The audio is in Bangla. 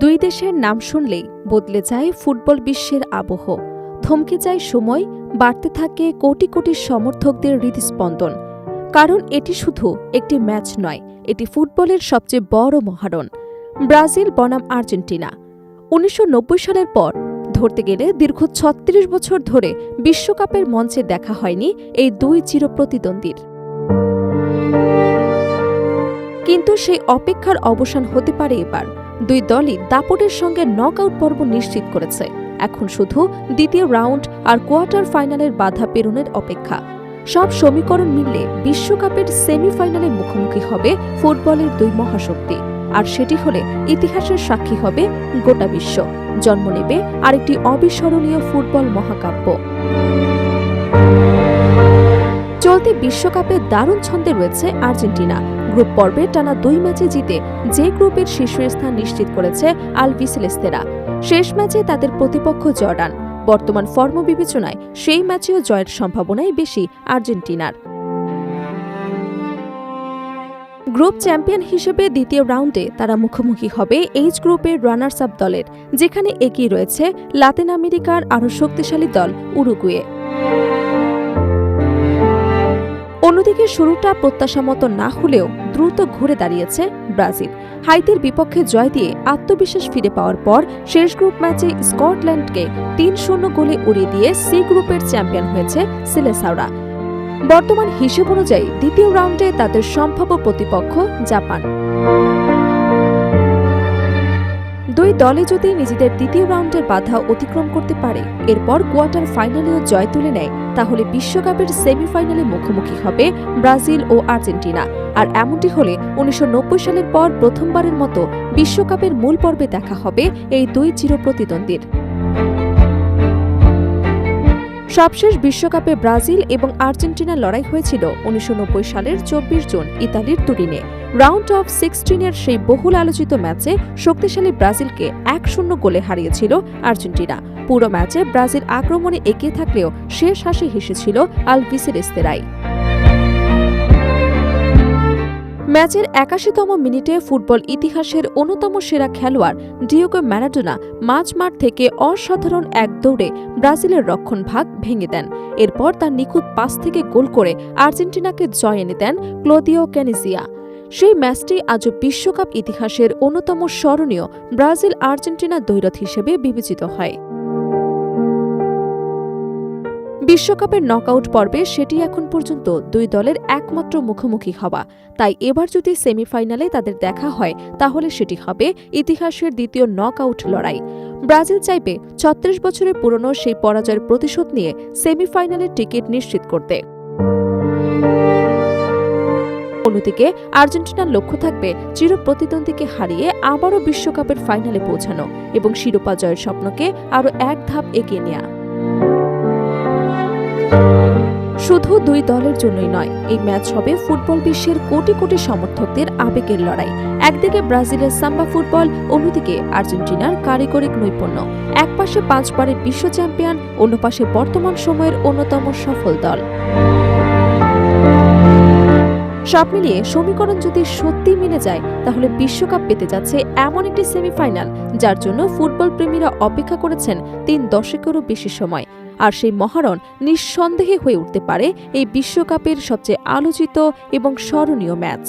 দুই দেশের নাম শুনলেই বদলে যায় ফুটবল বিশ্বের আবহ, থমকে যায় সময়, বাড়তে থাকে কোটি কোটি সমর্থকদের হৃদস্পন্দন। কারণ এটি শুধু একটি ম্যাচ নয়, এটি ফুটবলের সবচেয়ে বড় মহারণ। ব্রাজিল বনাম আর্জেন্টিনা ১৯৯০ সালের পর ধরতে গেলে দীর্ঘ ৩৬ বছর ধরে বিশ্বকাপের মঞ্চে দেখা হয়নি এই দুই চিরপ্রতিদ্বন্দ্বীর। কিন্তু সেই অপেক্ষার অবসান হতে পারে এবার। দুই দলই দাপটের সঙ্গে নকআউট পর্ব নিশ্চিত করেছে। এখন শুধু দ্বিতীয় রাউন্ড আর কোয়ার্টার ফাইনালের বাধা পেরোনোর অপেক্ষা। সব সমীকরণ মিললে বিশ্বকাপের সেমিফাইনালে মুখোমুখি হবে ফুটবলের দুই মহাশক্তি। আর সেটি হলে ইতিহাসের সাক্ষী হবে গোটা বিশ্ব। জন্ম নেবে আরেকটি অবিস্মরণীয় ফুটবল মহাকাব্য। চলতি বিশ্বকাপে দারুণ ছন্দে রয়েছে আর্জেন্টিনা। গ্রুপ পর্বে টানা ২ ম্যাচে জিতে যে গ্রুপের শীর্ষস্থান নিশ্চিত করেছে আলবিসেলেস্তেরা। শেষ ম্যাচে তাদের প্রতিপক্ষ জর্ডান। বর্তমান ফর্ম বিবেচনায় সেই ম্যাচেও জয়ের সম্ভাবনাই বেশি আর্জেন্টিনার। গ্রুপ চ্যাম্পিয়ন হিসেবে দ্বিতীয় রাউন্ডে তারা মুখোমুখি হবে এইচ গ্রুপের রানার্স আপ দলের, যেখানে এগিয়ে রয়েছে লাতিন আমেরিকার আরও শক্তিশালী দল উরুগুয়ে। অন্যদিকে শুরুটা প্রত্যাশামতো না হলেও দ্রুত ঘুরে দাঁড়িয়েছে ব্রাজিল। হাইতির বিপক্ষে জয় দিয়ে আত্মবিশ্বাস ফিরে পাওয়ার পর শেষ গ্রুপ ম্যাচে স্কটল্যান্ডকে ৩-০ গোলে উড়িয়ে দিয়ে সি গ্রুপের চ্যাম্পিয়ন হয়েছে সিলেসাওরা। বর্তমান হিসেব অনুযায়ী দ্বিতীয় রাউন্ডে তাদের সম্ভাব্য প্রতিপক্ষ জাপান। দুই দলে যদি নিজেদের দ্বিতীয় রাউন্ডের বাধা অতিক্রম করতে পারে, এরপর কোয়ার্টার ফাইনালেও জয় তুলে নেয়, তাহলে বিশ্বকাপের সেমিফাইনালে মুখোমুখি হবে ব্রাজিল ও আর্জেন্টিনা। আর এমনটি হলে ১৯৯০ সালের পর প্রথমবারের মতো বিশ্বকাপের মূল পর্বে দেখা হবে এই দুই চিরপ্রতিদ্বন্দ্বীর। সবশেষ বিশ্বকাপে ব্রাজিল এবং আর্জেন্টিনার লড়াই হয়েছিল ১৯৯০ সালের ২৪ জুন ইতালির তুরিনে। রাউন্ড অফ 16-এর সেই বহুল আলোচিত ম্যাচে শক্তিশালী ব্রাজিলকে ১-০ গোলে হারিয়েছিল আর্জেন্টিনা। পুরো ম্যাচে ব্রাজিল আক্রমণে এগিয়ে থাকলেও শেষ হাসি হেসেছিল আলবিসেলেস্তেরাই। ম্যাচের ৮১তম মিনিটে ফুটবল ইতিহাসের অন্যতম সেরা খেলোয়াড় ডিয়েগো ম্যারাডোনা মাঝমাঠ থেকে অসাধারণ এক দৌড়ে ব্রাজিলের রক্ষণভাগ ভেঙে দেন। এরপর তার নিখুঁত পাস থেকে গোল করে আর্জেন্টিনাকে জয় এনে দেন ক্লদিও ক্যানিজিয়া। সেই ম্যাচটি আজও বিশ্বকাপ ইতিহাসের অন্যতম স্মরণীয় ব্রাজিল আর্জেন্টিনা দ্বৈরথ হিসেবে বিবেচিত হয়। বিশ্বকাপের নকআউট পর্বে সেটি এখন পর্যন্ত দুই দলের একমাত্র মুখোমুখি হওয়া। তাই এবার যদি সেমিফাইনালে তাদের দেখা হয়, তাহলে সেটি হবে ইতিহাসের দ্বিতীয় নকআউট লড়াই। ব্রাজিল চাইবে ৩৬ বছরের পুরনো সেই পরাজয়ের প্রতিশোধ নিয়ে সেমিফাইনালের টিকিট নিশ্চিত করতে। অন্যদিকে আর্জেন্টিনার লক্ষ্য থাকবে চিরপ্রতিদ্বন্দ্বীকে হারিয়ে আবারও বিশ্বকাপের ফাইনালে পৌঁছানো এবং শিরোপা জয়ের স্বপ্নকে আরও এক ধাপ এগিয়ে নেওয়া। শুধু দুই দলের জন্যই নয়, এই ম্যাচ হবে ফুটবল বিশ্বের কোটি কোটি সমর্থকদের আবেগের লড়াই। একদিকে ব্রাজিলের সাম্বা ফুটবল, অন্যদিকে আর্জেন্টিনার কারিগরি নৈপুণ্য। একপাশে ৫ বারের বিশ্ব চ্যাম্পিয়ন, অন্য পাশে বর্তমান সময়ের অন্যতম সফল দল। সব মিলিয়ে সমীকরণ যদি সত্যি মিলে যায়, তাহলে বিশ্বকাপ পেতে যাচ্ছে এমন একটি সেমিফাইনাল যার জন্য ফুটবল প্রেমীরা অপেক্ষা করেছেন ৩ দশকেরও বেশি সময়। আর সেই মহারণ নিঃসন্দেহে হয়ে উঠতে পারে এই বিশ্বকাপের সবচেয়ে আলোচিত এবং স্মরণীয় ম্যাচ।